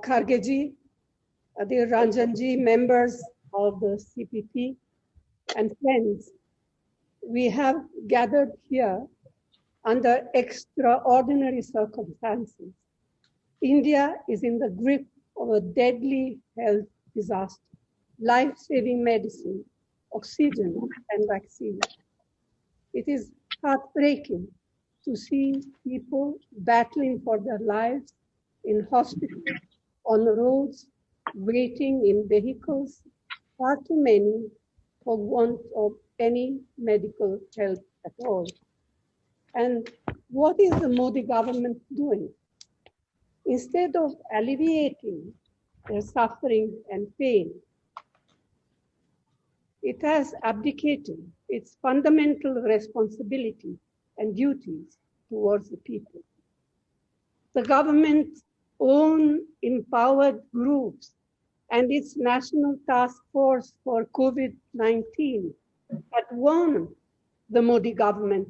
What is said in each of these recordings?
Khargeji, Adhir Ranjanji, members of the CPP, and friends, we have gathered here under extraordinary circumstances. India is in the grip of a deadly health disaster, life-saving medicine, oxygen, and vaccines. It is heartbreaking to see people battling for their lives in hospitals, on the roads, waiting in vehicles, far too many for want of any medical help at all. And what is the Modi government doing? Instead of alleviating their suffering and pain, it has abdicated its fundamental responsibility and duties towards the people. The government's own empowered groups and its National Task Force for COVID-19 had warned the Modi government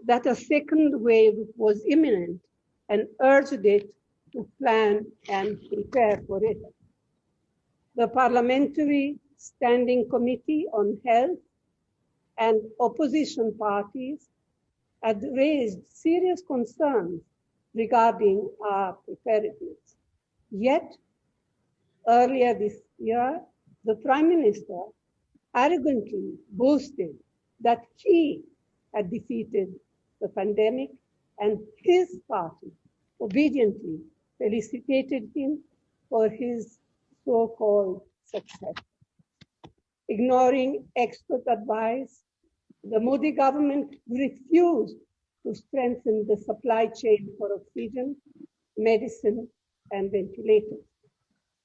that a second wave was imminent and urged it to plan and prepare for it. The Parliamentary Standing Committee on Health and opposition parties had raised serious concerns regarding our preparedness. Yet, earlier this year, the Prime Minister arrogantly boasted that he had defeated the pandemic, and his party obediently felicitated him for his so-called success. Ignoring expert advice, the Modi government refused to strengthen the supply chain for oxygen, medicine, and ventilators.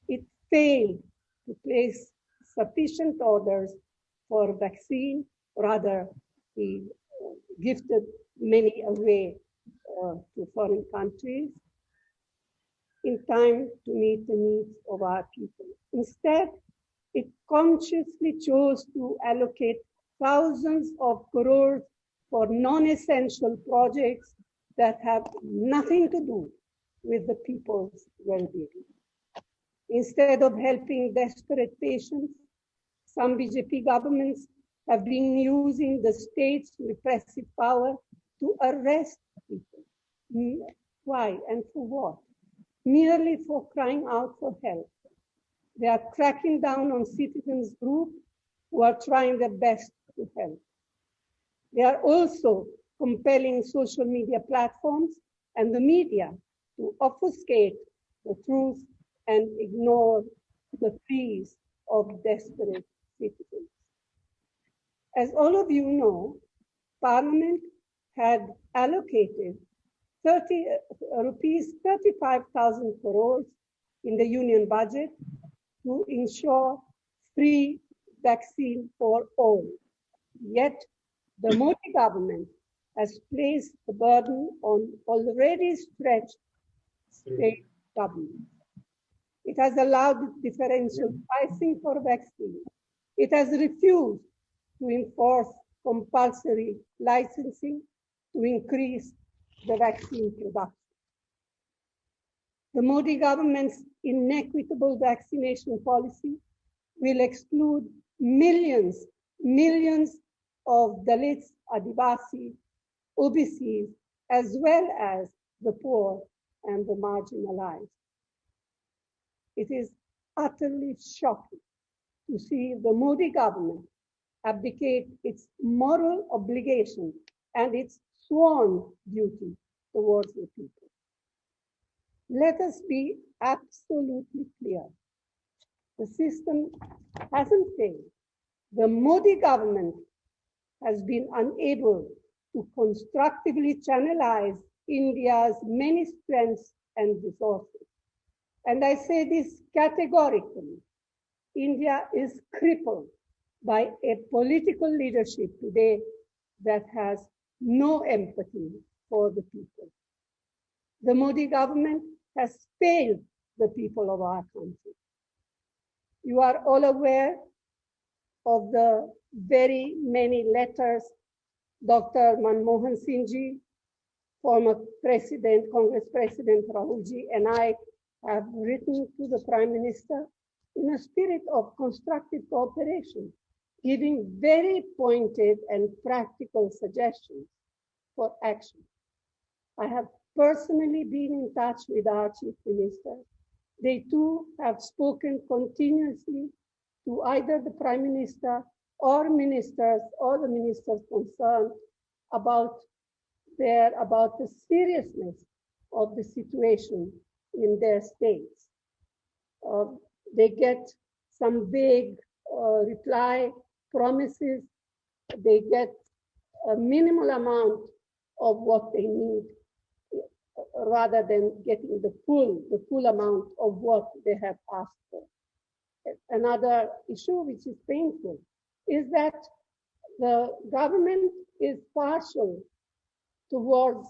It failed to place sufficient orders for vaccine, rather he gifted many away to foreign countries in time to meet the needs of our people. Instead, it consciously chose to allocate thousands of crores for non-essential projects that have nothing to do with the people's well-being. Instead of helping desperate patients, some BJP governments have been using the state's repressive power to arrest people. Why and for what? Merely for crying out for help. They are cracking down on citizens groups who are trying their best to help. They are also compelling social media platforms and the media to obfuscate the truth and ignore the pleas of desperate citizens. As all of you know, Parliament had allocated rupees 35,000 crores in the union budget to ensure free vaccine for all. Yet, the Modi government has placed the burden on already stretched state governments. It has allowed differential pricing for vaccines. It has refused to enforce compulsory licensing to increase the vaccine production. The Modi government's inequitable vaccination policy will exclude millions of Dalits, Adivasi, OBCs, as well as the poor and the marginalized. It is utterly shocking to see the Modi government abdicate its moral obligation and its sworn duty towards the people. Let us be absolutely clear. The system hasn't failed. The Modi government has been unable to constructively channelize India's many strengths and resources. And I say this categorically. India is crippled by a political leadership today that has no empathy for the people. The Modi government has failed the people of our country. You are all aware of the very many letters Dr. Manmohan Singh ji, former President, Congress President Rahul ji, and I have written to the Prime Minister in a spirit of constructive cooperation, giving very pointed and practical suggestions for action. I have personally been in touch with our Chief Minister. They too have spoken continuously to either the Prime Minister or ministers or the ministers concerned about the seriousness of the situation in their states. They get some vague reply promises. They get a minimal amount of what they need rather than getting the full amount of what they have asked for. Another issue which is painful is that the government is partial towards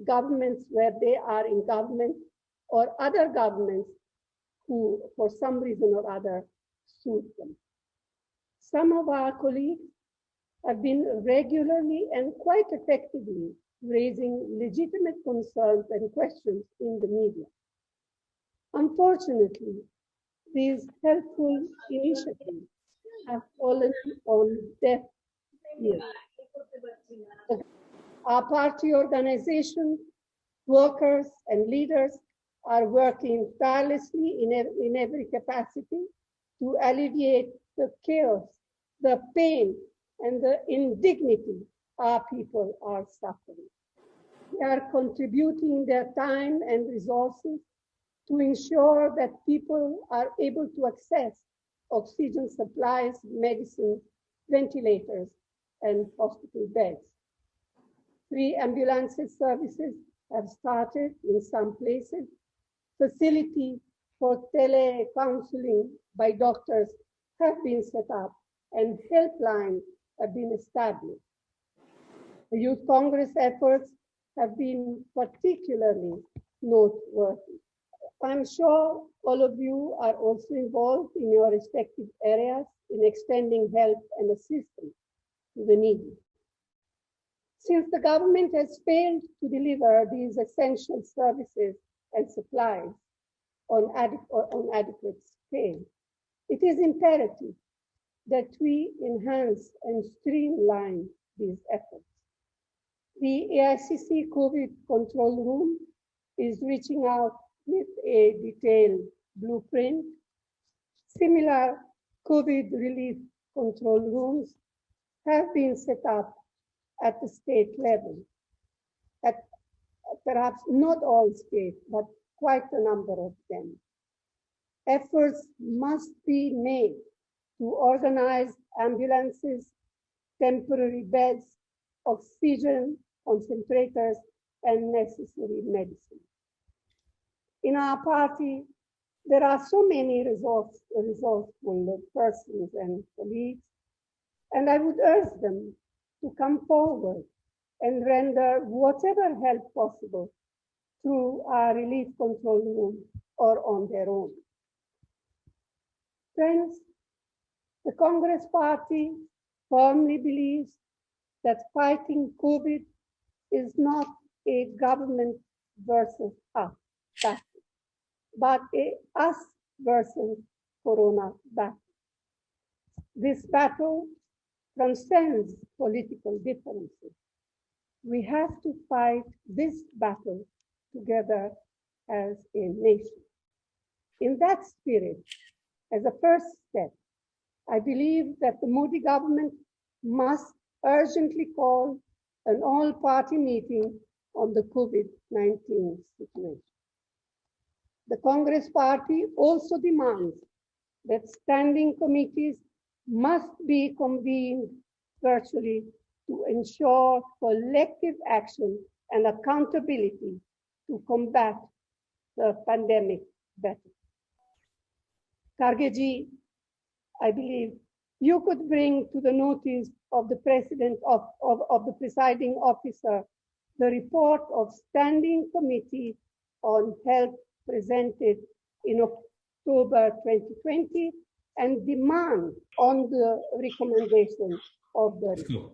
governments where they are in government or other governments who, for some reason or other, suit them. Some of our colleagues have been regularly and quite effectively raising legitimate concerns and questions in the media. Unfortunately, these helpful initiatives have fallen on deaf ears. Our party organizations, workers, and leaders are working tirelessly in every capacity to alleviate the chaos, the pain, and the indignity our people are suffering. They are contributing their time and resources to ensure that people are able to access oxygen supplies, medicine, ventilators, and hospital beds. Free ambulance services have started in some places. Facilities for telecounseling by doctors have been set up, and helplines have been established. The Youth Congress efforts have been particularly noteworthy. I'm sure all of you are also involved in your respective areas in extending help and assistance to the needy. Since the government has failed to deliver these essential services and supplies on adequate scale, it is imperative that we enhance and streamline these efforts. The AICC COVID Control Room is reaching out with a detailed blueprint. Similar COVID relief control rooms have been set up at the state level, at perhaps not all states, but quite a number of them. Efforts must be made to organize ambulances, temporary beds, oxygen concentrators, and necessary medicine. In our party, there are so many resourceful persons and colleagues, and I would urge them to come forward and render whatever help possible through our relief control room or on their own. Friends, the Congress Party firmly believes that fighting COVID is not a government versus us battle, but a us versus corona battle. This battle transcends political differences. We have to fight this battle together as a nation. In that spirit, as a first step, I believe that the Modi government must urgently call an all-party meeting on the COVID-19 situation. The Congress Party also demands that standing committees must be convened virtually to ensure collective action and accountability to combat the pandemic better. Kharge-ji, I believe you could bring to the notice of the president of the presiding officer the report of standing committee on health presented in October 2020 and demand on the recommendation of the report.